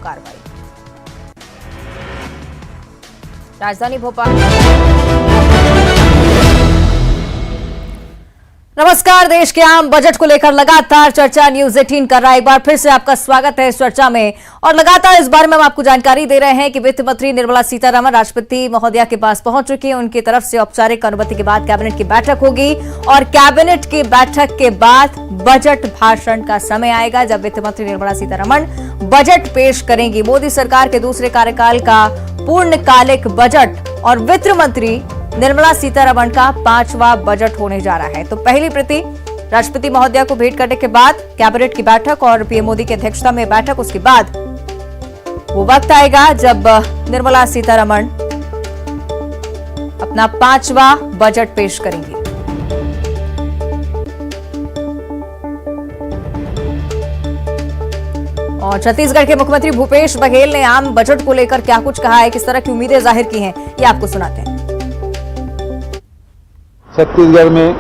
कार्रवाई। राजधानी भोपाल। नमस्कार। देश के आम बजट को लेकर लगातार चर्चा न्यूज 18 कर रहा है। एक बार फिर से आपका स्वागत है इस चर्चा में और लगातार इस बारे में हम आपको जानकारी दे रहे हैं कि वित्त मंत्री निर्मला सीतारमण राष्ट्रपति महोदया के पास पहुंच चुकी हैं। उनकी तरफ से औपचारिक अनुमति के बाद कैबिनेट की बैठक होगी और कैबिनेट की बैठक के बाद बजट भाषण का समय आएगा, जब वित्त मंत्री निर्मला सीतारमण बजट पेश करेंगी। मोदी सरकार के दूसरे कार्यकाल का पूर्णकालिक बजट और वित्त मंत्री निर्मला सीतारमण का 5वां बजट होने जा रहा है। तो पहली प्रति राष्ट्रपति महोदया को भेंट करने के बाद कैबिनेट की बैठक और पीएम मोदी की अध्यक्षता में बैठक, उसके बाद वो वक्त आएगा जब निर्मला सीतारमण अपना 5वां बजट पेश करेंगी। और छत्तीसगढ़ के मुख्यमंत्री भूपेश बघेल ने आम बजट को लेकर क्या कुछ कहा है, किस तरह की उम्मीदें जाहिर की हैं, ये आपको सुनाते हैं। छत्तीसगढ़ में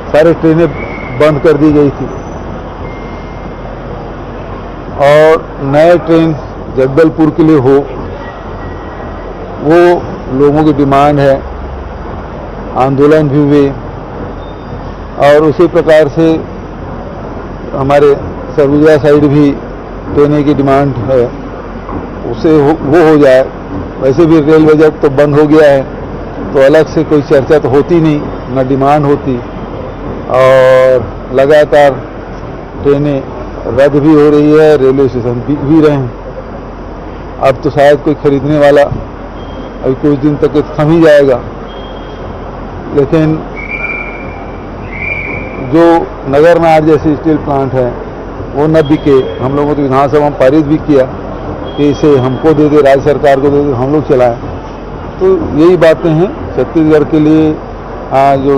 सारी ट्रेनें बंद कर दी गई थी और नए ट्रेन जगदलपुर के लिए हो, वो लोगों की डिमांड है। आंदोलन भी हुए और उसी प्रकार से हमारे सरगुजा साइड भी ट्रेनें की डिमांड है, उसे वो हो जाए। वैसे भी रेल बजट तो बंद हो गया है, तो अलग से कोई चर्चा तो होती नहीं, न डिमांड होती और लगातार ट्रेनें रद्द भी हो रही है, रेलवे स्टेशन भी रहे हैं। अब तो शायद कोई खरीदने वाला अभी कुछ दिन तक थम ही जाएगा, लेकिन जो नगर नार जैसे स्टील प्लांट है वो न बिके। हम लोगों को विधानसभा में पारित भी किया कि इसे हमको दे दे, राज्य सरकार को दे दे, हम लोग चलाएं। तो यही बातें हैं छत्तीसगढ़ के लिए। जो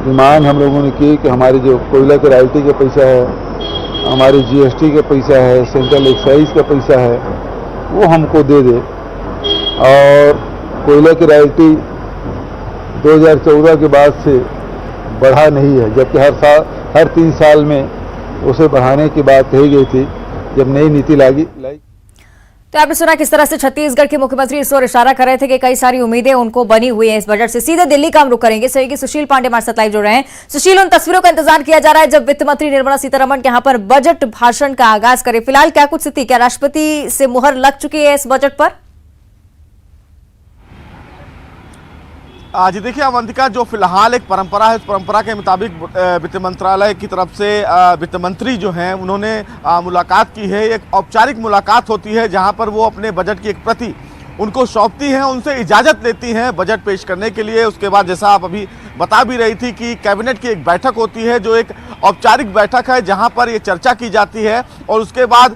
डिमांड हम लोगों ने की कि हमारी जो कोयला के रॉयल्टी का पैसा है, हमारी जीएसटी का पैसा है, सेंट्रल एक्साइज का पैसा है, वो हमको दे दे। और कोयला की रॉयल्टी 2014 के बाद से बढ़ा नहीं है, जबकि हर 3 साल में उसे बढ़ाने की बात कही गई थी जब नई नीति लाई। तो आपने सुना किस तरह से छत्तीसगढ़ के मुख्यमंत्री इस ओर इशारा कर रहे थे कि कई सारी उम्मीदें उनको बनी हुई हैं इस बजट से। सीधे दिल्ली का हम रुख करेंगे। सहयोगी सुशील पांडे हमारे साथ लाइव जुड़ रहे हैं। सुशील, उन तस्वीरों का इंतजार किया जा रहा है जब वित्त मंत्री निर्मला सीतारमण यहाँ पर बजट भाषण का आगाज करे। फिलहाल क्या कुछ स्थिति, क्या राष्ट्रपति से मुहर लग चुकी है इस बजट पर? जी देखिए अवंतिका, जो फिलहाल एक परंपरा है, उस परंपरा के मुताबिक वित्त मंत्रालय की तरफ से वित्त मंत्री जो हैं उन्होंने मुलाकात की है। एक औपचारिक मुलाकात होती है जहां पर वो अपने बजट की एक प्रति उनको सौंपती हैं, उनसे इजाज़त लेती हैं बजट पेश करने के लिए। उसके बाद जैसा आप अभी बता भी रही थी कि कैबिनेट की एक बैठक होती है, जो एक औपचारिक बैठक है जहां पर ये चर्चा की जाती है और उसके बाद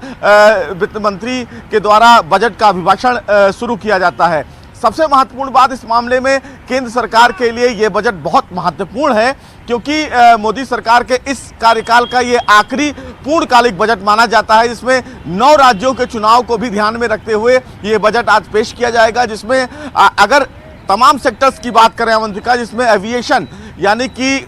वित्त मंत्री के द्वारा बजट का अभिभाषण शुरू किया जाता है। सबसे महत्वपूर्ण बात इस मामले में केंद्र सरकार के लिए ये बजट बहुत महत्वपूर्ण है, क्योंकि मोदी सरकार के इस कार्यकाल का ये आखिरी पूर्णकालिक बजट माना जाता है, जिसमें 9 राज्यों के चुनाव को भी ध्यान में रखते हुए ये बजट आज पेश किया जाएगा। जिसमें अगर तमाम सेक्टर्स की बात करें अवंतिका, जिसमें एविएशन यानी कि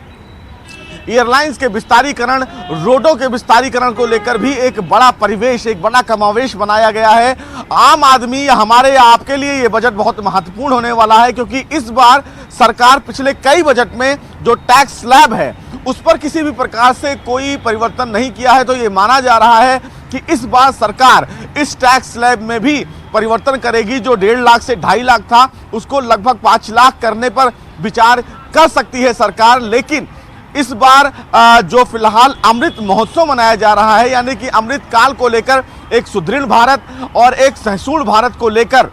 एयरलाइंस के विस्तारीकरण, रोडों के विस्तारीकरण को लेकर भी एक बड़ा परिवेश, एक बड़ा कमावेश बनाया गया है। आम आदमी या हमारे या आपके लिए ये बजट बहुत महत्वपूर्ण होने वाला है, क्योंकि इस बार सरकार पिछले कई बजट में जो टैक्स स्लैब है उस पर किसी भी प्रकार से कोई परिवर्तन नहीं किया है। तो ये माना जा रहा है कि इस बार सरकार इस टैक्स स्लैब में भी परिवर्तन करेगी। जो 1.5 लाख से 2.5 लाख था उसको लगभग 5 लाख करने पर विचार कर सकती है सरकार। लेकिन इस बार जो फिलहाल अमृत महोत्सव मनाया जा रहा है, यानी कि अमृत काल को लेकर एक सुदृढ़ भारत और एक सहिष्णु भारत को लेकर,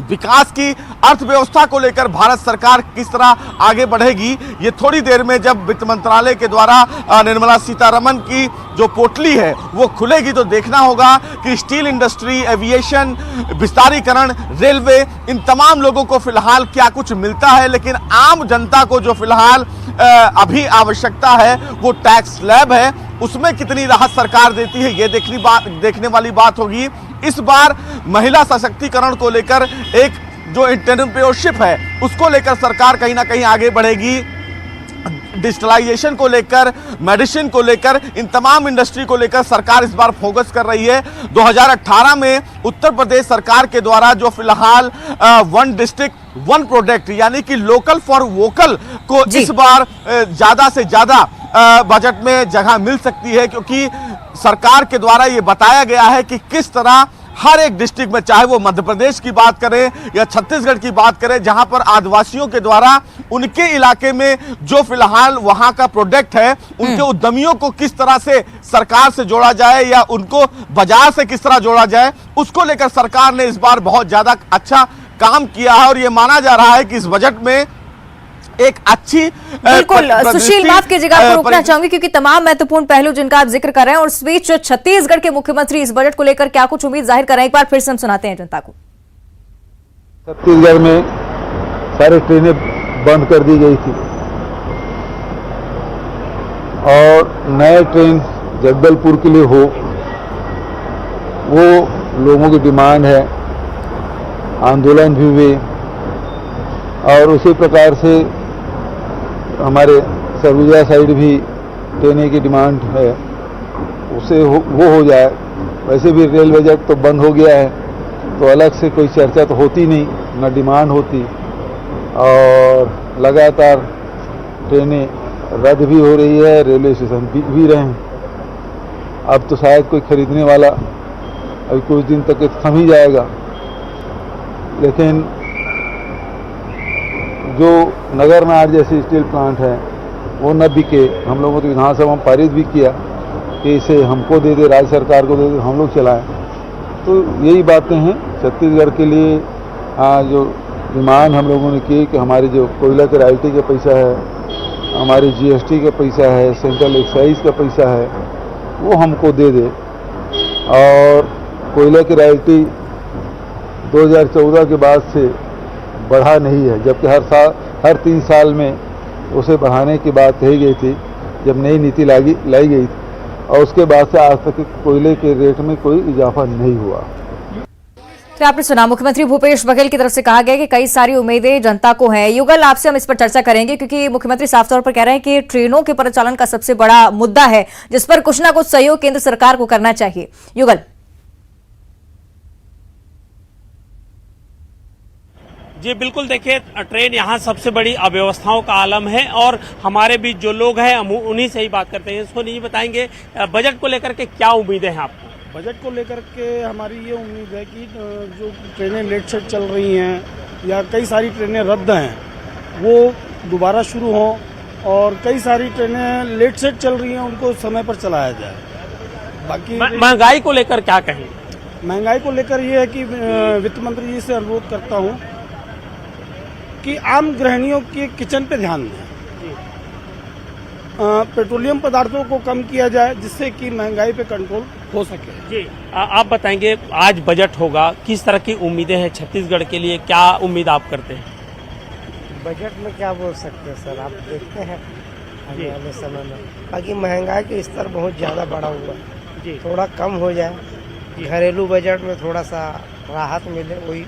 विकास की अर्थव्यवस्था को लेकर भारत सरकार किस तरह आगे बढ़ेगी, ये थोड़ी देर में जब वित्त मंत्रालय के द्वारा निर्मला सीतारमण की जो पोटली है वो खुलेगी तो देखना होगा कि स्टील इंडस्ट्री, एविएशन, विस्तारीकरण, रेलवे, इन तमाम लोगों को फिलहाल क्या कुछ मिलता है। लेकिन आम जनता को जो फिलहाल अभी आवश्यकता है वो टैक्स स्लैब है, उसमें कितनी राहत सरकार देती है ये देखने वाली बात होगी। इस बार महिला सशक्तिकरण को लेकर एक जो एंटरप्रेन्योरशिप है उसको लेकर सरकार कहीं ना कहीं आगे बढ़ेगी। डिजिटलाइजेशन को लेकर, मेडिसिन को लेकर, इन तमाम इंडस्ट्री को लेकर सरकार इस बार फोकस कर रही है। 2018 में उत्तर प्रदेश सरकार के द्वारा जो फिलहाल वन डिस्ट्रिक्ट वन प्रोडक्ट यानी कि लोकल फॉर वोकल को इस बार ज्यादा से ज्यादा बजट में जगह मिल सकती है, क्योंकि सरकार के द्वारा ये बताया गया है कि किस तरह हर एक डिस्ट्रिक्ट में, चाहे वो मध्य प्रदेश की बात करें या छत्तीसगढ़ की बात करें, जहां पर आदिवासियों के द्वारा उनके इलाके में जो फिलहाल वहां का प्रोडक्ट है, उनके उद्यमियों को किस तरह से सरकार से जोड़ा जाए या उनको बाजार से किस तरह जोड़ा जाए, उसको लेकर सरकार ने इस बार बहुत ज्यादा अच्छा काम किया है। और ये माना जा रहा है कि इस बजट में एक अच्छी बिल्कुल सुशील, माफ कीजिएगा, आपको रोकना चाहूंगी क्योंकि तमाम महत्वपूर्ण पहलू जिनका आप जिक्र कर रहे हैं, और इस बीच छत्तीसगढ़ के मुख्यमंत्री इस बजट को लेकर क्या कुछ उम्मीद जाहिर कर रहे हैं, एक बार फिर से हम सुनाते हैं जनता को। छत्तीसगढ़ में सारी ट्रेनें बंद कर दी गई थी और नए ट्रेन जगदलपुर के लिए हो, वो लोगों की डिमांड है, आंदोलन भी हुए। और उसी प्रकार से हमारे सरगुजा साइड भी ट्रेनें की डिमांड है, उसे वो हो जाए। वैसे भी रेल बजट तो बंद हो गया है, तो अलग से कोई चर्चा तो होती नहीं, न डिमांड होती, और लगातार ट्रेनें रद्द भी हो रही है, रेलवे स्टेशन भी रहे हैं। अब तो शायद कोई खरीदने वाला अभी कुछ दिन तक थम ही जाएगा, लेकिन जो नगरनार जैसी स्टील प्लांट है वो न बिके। हम लोगों को विधानसभा में पारित भी किया कि इसे हमको दे दे, राज्य सरकार को दे दे, हम लोग चलाएं। तो यही बातें हैं छत्तीसगढ़ के लिए। जो डिमांड हम लोगों ने की कि हमारी जो कोयला के रॉयल्टी का पैसा है, हमारी जीएसटी का पैसा है, सेंट्रल एक्साइज का पैसा है, वो हमको दे दे। और कोयला की रॉयल्टी 2014 के बाद से बढ़ा नहीं है, जबकि हर 3 साल में उसे बढ़ाने की बात कही गई थी जब नई नीति लाई गई थी, और उसके बाद से आज तक कोयले के रेट में कोई इजाफा नहीं हुआ। तो आपने सुना, मुख्यमंत्री भूपेश बघेल की तरफ से कहा गया कि कई सारी उम्मीदें जनता को हैं। युगल, आपसे हम इस पर चर्चा करेंगे क्योंकि मुख्यमंत्री साफ तौर पर कह रहे हैं कि ट्रेनों के परिचालन का सबसे बड़ा मुद्दा है, जिस पर कुछ ना कुछ सहयोग केंद्र सरकार को करना चाहिए। युगल जी बिल्कुल, देखिए ट्रेन यहाँ सबसे बड़ी अव्यवस्थाओं का आलम है, और हमारे बीच जो लोग हैं हम उन्हीं से ही बात करते हैं। इसको नहीं बताएंगे बजट को लेकर के क्या उम्मीदें हैं आपको? बजट को लेकर के हमारी ये उम्मीद है कि जो ट्रेनें लेट सेट चल रही हैं या कई सारी ट्रेनें रद्द हैं वो दोबारा शुरू हों, और कई सारी ट्रेनें लेट सेट चल रही हैं उनको समय पर चलाया जाए। बाकी महंगाई को लेकर क्या कहें? महंगाई को लेकर ये है कि वित्त मंत्री जी से अनुरोध करता हूँ कि आम गृहिणियों के किचन पे ध्यान दें, पेट्रोलियम पदार्थों को कम किया जाए जिससे कि महंगाई पे कंट्रोल हो सके। जी आप बताएंगे, आज बजट होगा, किस तरह की उम्मीदें हैं छत्तीसगढ़ के लिए, क्या उम्मीद आप करते हैं? बजट में क्या बोल सकते हैं सर, आप देखते हैं आने वाले समय में। बाकी महंगाई का स्तर बहुत ज़्यादा बढ़ा हुआ है जी, थोड़ा कम हो जाए, घरेलू बजट में थोड़ा सा राहत मिले, वही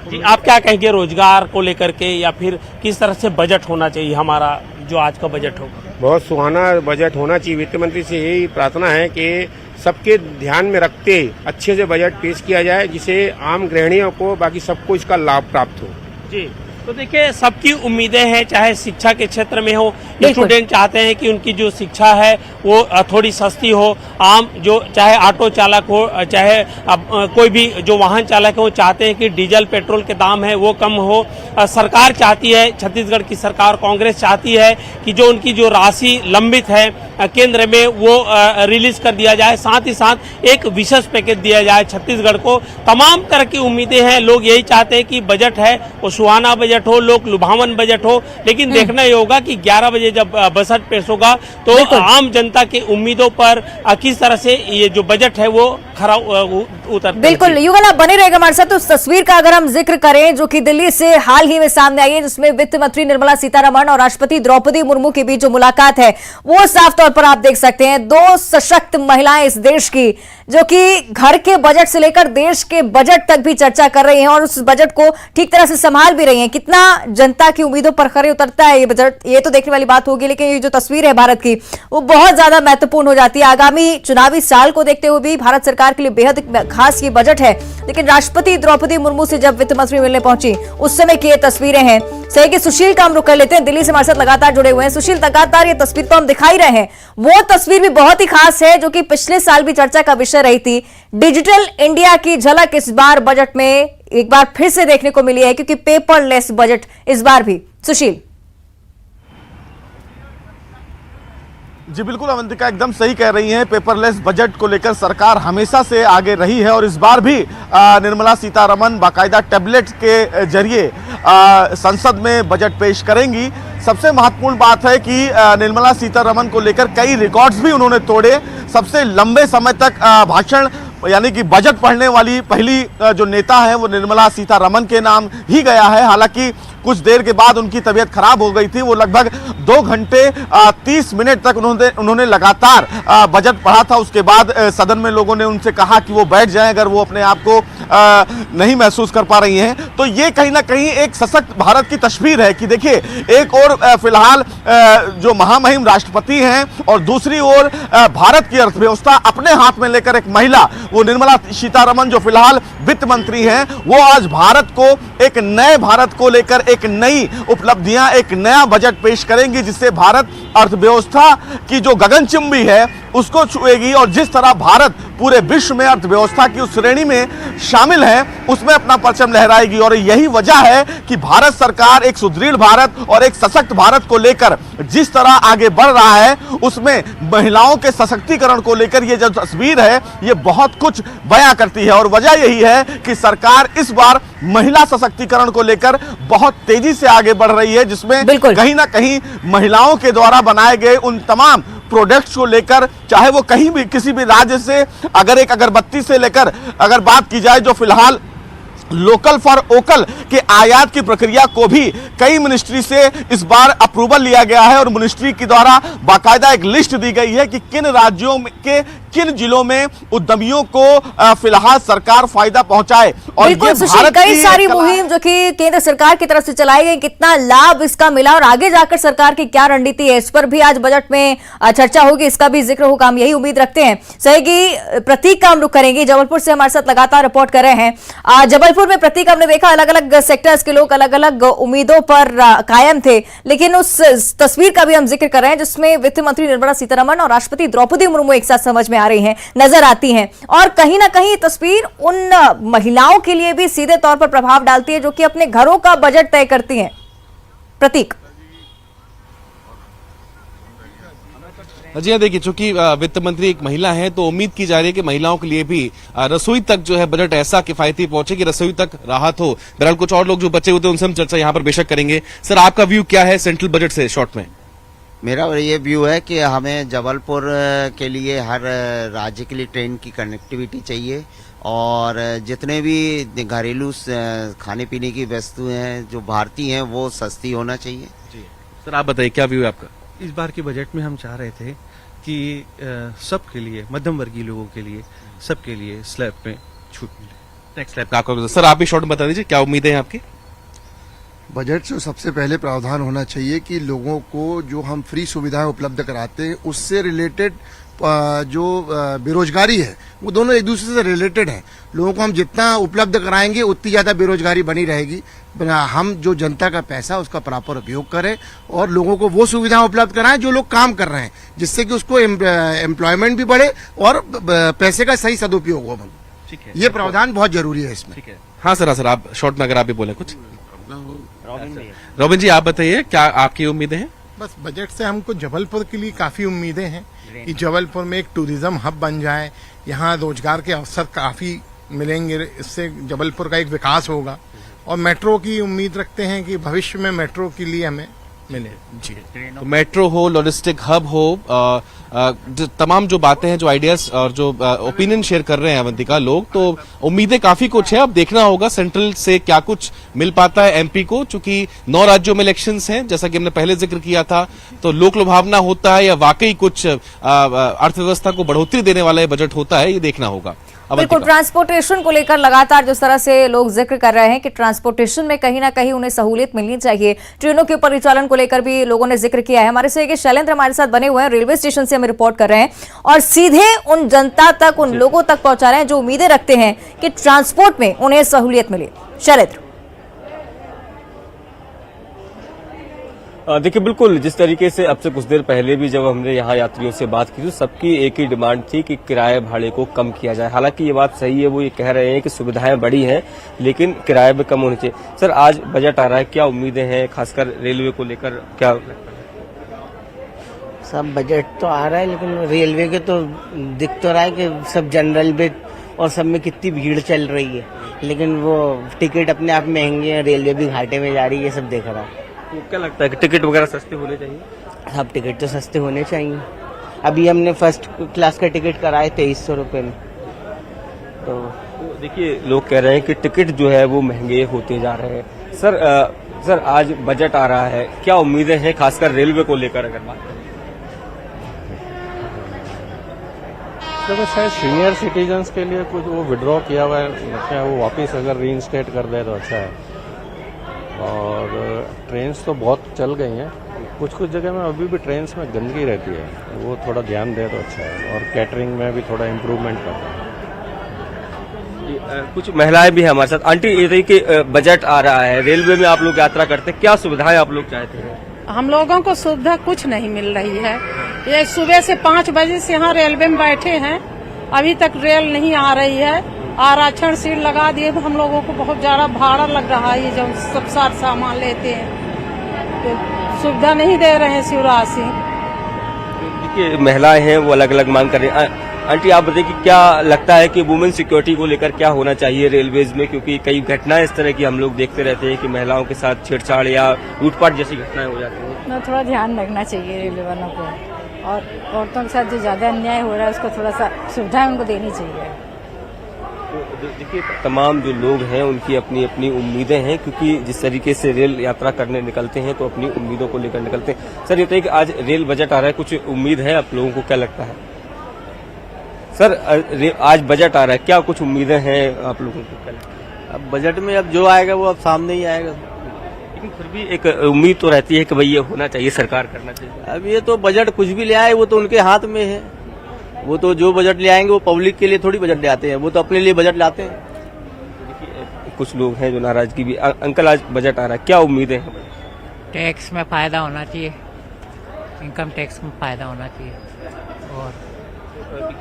जी। आप क्या कहेंगे रोजगार को लेकर के, या फिर किस तरह से बजट होना चाहिए हमारा जो आज का बजट होगा? बहुत सुहाना बजट होना चाहिए। वित्त मंत्री से यही प्रार्थना है कि सबके ध्यान में रखते अच्छे से बजट पेश किया जाए, जिसे आम गृहिणियों को, बाकी सबको इसका लाभ प्राप्त हो। जी तो देखिए, सबकी उम्मीदें हैं, चाहे शिक्षा के क्षेत्र में हो, स्टूडेंट चाहते हैं कि उनकी जो शिक्षा है वो थोड़ी सस्ती हो। आम जो चाहे ऑटो चालक हो, चाहे कोई भी जो वाहन चालक है, वो चाहते हैं कि डीजल पेट्रोल के दाम है वो कम हो। सरकार चाहती है, छत्तीसगढ़ की सरकार कांग्रेस चाहती है कि जो उनकी जो राशि लंबित है केंद्र में वो रिलीज कर दिया जाए, साथ ही साथ एक विशेष पैकेज दिया जाए छत्तीसगढ़ को। तमाम तरह की उम्मीदें हैं। लोग यही चाहते हैं कि बजट है वो सुहाना बजट हो, लोक लुभावन बजट हो, लेकिन देखना ये होगा कि 11 बजे जब बजट पेश होगा तो आम जनता की उम्मीदों पर किस तरह से ये जो बजट है वो खरा उतर। बिल्कुल युगल, आप बने रहेगा हमारे साथ। उस तस्वीर का अगर हम जिक्र करें जो कि दिल्ली से हाल ही में सामने आई है, जिसमें वित्त मंत्री निर्मला सीतारमण और राष्ट्रपति द्रौपदी मुर्मू के बीच जो मुलाकात है वो साफ तौर पर आप देख सकते हैं। 2 सशक्त महिलाएं इस देश की जो कि घर के बजट से लेकर देश के बजट तक भी चर्चा कर रही हैं और उस बजट को ठीक तरह से संभाल भी रही हैं। कितना जनता की उम्मीदों पर खरे उतरता है ये बजट, ये तो देखने वाली बात होगी, लेकिन ये जो तस्वीर है भारत की वो बहुत ज्यादा महत्वपूर्ण हो जाती है। आगामी चुनावी साल को देखते हुए भी भारत सरकार के लिए बेहद खास ये बजट है। लेकिन राष्ट्रपति द्रौपदी मुर्मू से जब वित्त मंत्री मिलने पहुंची उस समय की ये तस्वीरें हैं। सही कि सुशील का हम रुक कर लेते हैं, दिल्ली से हमारे साथ लगातार जुड़े हुए हैं। सुशील, लगातार ये तस्वीर तो हम दिखाई रहे हैं, वो तस्वीर भी बहुत ही खास है जो कि पिछले साल भी चर्चा का विषय रही थी। डिजिटल इंडिया की झलक इस बार बजट में एक बार फिर से देखने को मिली है, क्योंकि पेपरलेस बजट इस बार भी। सुशील जी बिल्कुल अवंतिका एकदम सही कह रही हैं। पेपरलेस बजट को लेकर सरकार हमेशा से आगे रही है और इस बार भी निर्मला सीतारमण बाकायदा टैबलेट के जरिए संसद में बजट पेश करेंगी। सबसे महत्वपूर्ण बात है कि निर्मला सीतारमण को लेकर कई रिकॉर्ड्स भी उन्होंने तोड़े। सबसे लंबे समय तक भाषण यानी कि बजट पढ़ने वाली पहली जो नेता है वो निर्मला सीतारमण के नाम ही गया है। हालांकि कुछ देर के बाद उनकी तबीयत खराब हो गई थी। वो लगभग 2 घंटे 30 मिनट तक उन्होंने लगातार बजट पढ़ा था। उसके बाद सदन में लोगों ने उनसे कहा कि वो बैठ जाएं अगर वो अपने आप को नहीं महसूस कर पा रही हैं। तो ये कहीं ना कहीं एक सशक्त भारत की तस्वीर है कि देखिए, एक और फिलहाल जो महामहिम राष्ट्रपति हैं और दूसरी ओर भारत की अर्थव्यवस्था अपने हाथ में लेकर एक महिला, वो निर्मला सीतारमण जो फिलहाल वित्त मंत्री हैं, वो आज भारत को एक नए भारत को लेकर एक नई उपलब्धियां, एक नया बजट पेश करेंगी जिससे भारत अर्थव्यवस्था की जो गगनचुंबी है उसको छुएगी और जिस तरह भारत पूरे विश्व में अर्थव्यवस्था की उस श्रेणी में शामिल है उसमें अपना परचम लहराएगी। और यही वजह है कि भारत सरकार एक सुदृढ़ भारत और एक सशक्त भारत को लेकर जिस तरह आगे बढ़ रहा है उसमें महिलाओं के सशक्तिकरण को लेकर ये जो तस्वीर है ये बहुत कुछ बयां करती है। और वजह यही है कि सरकार इस बार महिला सशक्तिकरण को लेकर बहुत तेजी से आगे बढ़ रही है, जिसमें कहीं ना कहीं महिलाओं के द्वारा बनाए गए उन तमाम प्रोडक्ट्स को लेकर, चाहे वो कहीं भी किसी भी राज्य से, अगर एक अगरबत्ती से लेकर अगर बात की जाए जो फिलहाल लोकल फॉर ओकल के आयात की प्रक्रिया को भी कई मिनिस्ट्री से इस बार अप्रूवल लिया गया है और मिनिस्ट्री के द्वारा बाकायदा एक लिस्ट दी गई है कि किन राज्यों के किन जिलों में उद्यमियों को फिलहाल सरकार फायदा पहुंचाए। और ये भारत कई सारी मुहिम जो कि केंद्र सरकार की तरफ से चलाई गई, कितना लाभ इसका मिला और आगे जाकर सरकार की क्या रणनीति है, इस पर भी आज बजट में चर्चा होगी, इसका भी जिक्र होगा, हम यही उम्मीद रखते हैं। सहयोगी प्रतीक का हम रुख करेंगे, जबलपुर से हमारे साथ लगातार रिपोर्ट कर रहे हैं। जबलपुर में प्रतीक, हमने देखा अलग अलग सेक्टर्स के लोग अलग अलग उम्मीदों पर कायम थे, लेकिन उस तस्वीर का भी हम जिक्र कर रहे हैं जिसमें वित्त मंत्री निर्मला सीतारमण और राष्ट्रपति द्रौपदी मुर्मू एक साथ समझ में आ रही हैं, नजर आती हैं। और कहीं ना कहीं तस्वीर उन महिलाओं के लिए भी सीधे तौर पर प्रभाव डालती है जो कि अपने घरों का बजट तय करती हैं। प्रतीक जी हाँ, देखिए, चूंकि वित्त मंत्री एक महिला है तो उम्मीद की जा रही है कि महिलाओं के लिए भी रसोई तक जो है बजट ऐसा किफायती पहुंचे कि रसोई तक राहत हो। बहरहाल कुछ और लोग जो बचे हुए थे उनसे हम चर्चा यहाँ पर बेशक करेंगे। सर, आपका व्यू क्या है सेंट्रल बजट से शॉर्ट में? मेरा ये व्यू है कि हमें जबलपुर के लिए हर राज्य के लिए ट्रेन की कनेक्टिविटी चाहिए और जितने भी घरेलू खाने पीने की वस्तुएं हैं जो भारतीय हैं वो सस्ती होना चाहिए। जी सर, आप बताइए क्या व्यू है आपका? इस बार के बजट में हम चाह रहे थे कि सबके लिए, मध्यम वर्गीय लोगों के लिए, सबके लिए स्लैब में छूट मिले। नेक्स्ट स्लैब का आपका सर, आप भी शॉर्ट में बता दीजिए क्या उम्मीदें हैं आपकी? बजट से सबसे पहले प्रावधान होना चाहिए कि लोगों को जो हम फ्री सुविधाएं उपलब्ध कराते हैं उससे रिलेटेड जो बेरोजगारी है वो दोनों एक दूसरे से रिलेटेड हैं। लोगों को हम जितना उपलब्ध कराएंगे उतनी ज्यादा बेरोजगारी बनी रहेगी। हम जो जनता का पैसा उसका प्रॉपर उपयोग करें और लोगों को वो सुविधाएं उपलब्ध कराएं जो लोग काम कर रहे हैं, जिससे कि उसको एम्प्लॉयमेंट भी बढ़े और पैसे का सही सदुपयोग हो। ठीक है, ये प्रावधान बहुत जरूरी है इसमें। ठीक है, हाँ सर, आप शॉर्ट में अगर आप भी बोले कुछ। रॉबिन जी, आप बताइए क्या आपकी उम्मीदें हैं? बस बजट से हमको जबलपुर के लिए काफी उम्मीदें हैं कि जबलपुर में एक टूरिज्म हब बन जाए, यहाँ रोजगार के अवसर काफी मिलेंगे, इससे जबलपुर का एक विकास होगा। और मेट्रो की उम्मीद रखते हैं कि भविष्य में मेट्रो के लिए हमें मिले जी। तो मेट्रो हो, लॉजिस्टिक हब हो, तमाम जो बातें हैं, जो आइडियाज और जो ओपिनियन शेयर कर रहे हैं अवंतिका लोग, तो उम्मीदें काफी कुछ है। अब देखना होगा सेंट्रल से क्या कुछ मिल पाता है एमपी को, चूंकि 9 राज्यों में इलेक्शंस हैं, जैसा कि हमने पहले जिक्र किया था। तो लोक लुभावना होता है या वाकई कुछ अर्थव्यवस्था को बढ़ोतरी देने वाला ये बजट होता है, ये देखना होगा। बिल्कुल, ट्रांसपोर्टेशन को लेकर लगातार जिस तरह से लोग जिक्र कर रहे हैं कि ट्रांसपोर्टेशन में कहीं ना कहीं उन्हें सहूलियत मिलनी चाहिए, ट्रेनों के परिचालन को लेकर भी लोगों ने जिक्र किया है। हमारे से शैलेंद्र हमारे साथ बने हुए हैं, रेलवे स्टेशन से हमें रिपोर्ट कर रहे हैं और सीधे उन जनता तक, उन लोगों तक पहुंचा रहे हैं जो उम्मीदें रखते हैं कि ट्रांसपोर्ट में उन्हें सहूलियत मिले। शैलेंद्र, देखिए, बिल्कुल जिस तरीके से अब से कुछ देर पहले भी जब हमने यहाँ यात्रियों से बात की तो सबकी एक ही डिमांड थी कि किराए भाड़े को कम किया जाए। हालांकि ये बात सही है, वो ये कह रहे हैं कि सुविधाएं बड़ी हैं लेकिन किराए भी कम होने चाहिए। सर, आज बजट आ रहा है, क्या उम्मीदें हैं खासकर रेलवे को लेकर? क्या सब बजट तो आ रहा है लेकिन रेलवे के तो दिख तो रहा है कि सब जनरल में और सब में कितनी भीड़ चल रही है, लेकिन वो टिकट अपने आप महंगे हैं, रेलवे भी घाटे में जा रही है, ये सब देख रहा है। तो क्या लगता है कि टिकट वगैरह सस्ते होने चाहिए? सब टिकट तो सस्ते होने चाहिए। अभी हमने फर्स्ट क्लास का टिकट कराए 2300 रुपये में। तो देखिए, लोग कह रहे हैं कि टिकट जो है वो महंगे होते जा रहे हैं। सर आज बजट आ रहा है, क्या उम्मीदें हैं खासकर रेलवे को लेकर अगर बात करें? तो शायद सीनियर सिटीजन्स के लिए कुछ वो विड्रॉ किया हुआ है, वो वापस अगर रीइंस्टेट कर दे तो अच्छा है। और ट्रेन्स तो बहुत चल गई हैं, कुछ कुछ जगह में अभी भी ट्रेन्स में गंदगी रहती है, वो थोड़ा ध्यान दे तो अच्छा है। और कैटरिंग में भी थोड़ा इम्प्रूवमेंट करना है। कुछ महिलाएं भी हैं हमारे साथ। आंटी, ये देखिए बजट आ रहा है, रेलवे में आप लोग यात्रा करते हैं, क्या सुविधाएं आप लोग चाहते हैं? हम लोगों को सुविधा कुछ नहीं मिल रही है। ये सुबह से 5 बजे से यहाँ रेलवे में बैठे हैं, अभी तक रेल नहीं आ रही है। आरक्षण सीट लगा दिए, हम लोगों को बहुत ज्यादा भाड़ा लग रहा है। ये जब सब सामान लेते हैं तो सुविधा नहीं दे रहे हैं शिवराज सिंह। देखिए, महिलाएं हैं वो अलग अलग मांग कर रही हैं। आंटी, आप बताइए कि क्या लगता है कि वुमेन सिक्योरिटी को लेकर क्या होना चाहिए रेलवेज में, क्योंकि कई घटनाएं इस तरह की हम लोग देखते रहते हैं कि महिलाओं के साथ छेड़छाड़ या लूटपाट जैसी घटनाएं हो जाती हैं। ना थोड़ा ध्यान रखना चाहिए रेलवे वालों को, और औरतों के साथ जो ज्यादा अन्याय हो रहा है उसको थोड़ा सा सुविधाएं उनको देनी चाहिए। तो देखिए, तमाम जो लोग हैं उनकी अपनी अपनी उम्मीदें हैं, क्योंकि जिस तरीके से रेल यात्रा करने निकलते हैं तो अपनी उम्मीदों को लेकर निकलते हैं। सर, ये बताइए कि आज रेल बजट आ रहा है, कुछ उम्मीद है आप लोगों को, क्या लगता है? सर, आज बजट आ रहा है, क्या कुछ उम्मीदें हैं आप लोगों को, क्या लगता है? अब बजट में अब जो आएगा वो अब सामने ही आएगा, लेकिन फिर भी एक उम्मीद तो रहती है कि भाई ये होना चाहिए, सरकार करना चाहिए। अब ये तो बजट कुछ भी ले आए वो तो उनके हाथ में है। वो तो जो बजट ले आएंगे वो पब्लिक के लिए थोड़ी बजट ले आते हैं, वो तो अपने लिए बजट लाते हैं। कुछ लोग हैं जो नाराजगी भी। अंकल, आज बजट आ रहा है, क्या उम्मीदें हैं? टैक्स में फायदा होना चाहिए, इनकम टैक्स में फायदा होना चाहिए। और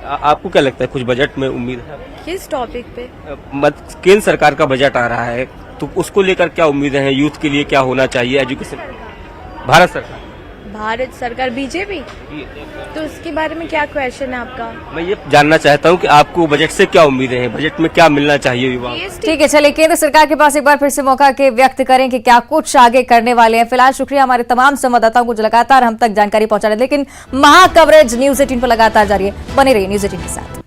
आपको क्या लगता है, कुछ बजट में उम्मीद है? किस टॉपिक पे? केंद्र सरकार का बजट आ रहा है तो उसको लेकर क्या उम्मीदें हैं? यूथ के लिए क्या होना चाहिए? एजुकेशन, भारत सरकार बीजेपी, तो उसके बारे में क्या क्वेश्चन है आपका? मैं ये जानना चाहता हूँ कि आपको बजट से क्या उम्मीदें हैं, बजट में क्या मिलना चाहिए युवाओं? ठीक है, चलिए केंद्र सरकार के पास एक बार फिर से मौका के व्यक्त करें कि क्या कुछ आगे करने वाले हैं। फिलहाल शुक्रिया हमारे तमाम संवाददाताओं को जो लगातार हम तक जानकारी पहुंचा रहे हैं, लेकिन महा कवरेज न्यूज़ 18 पर लगातार जारी है। बने रहिए न्यूज़ 18 के साथ।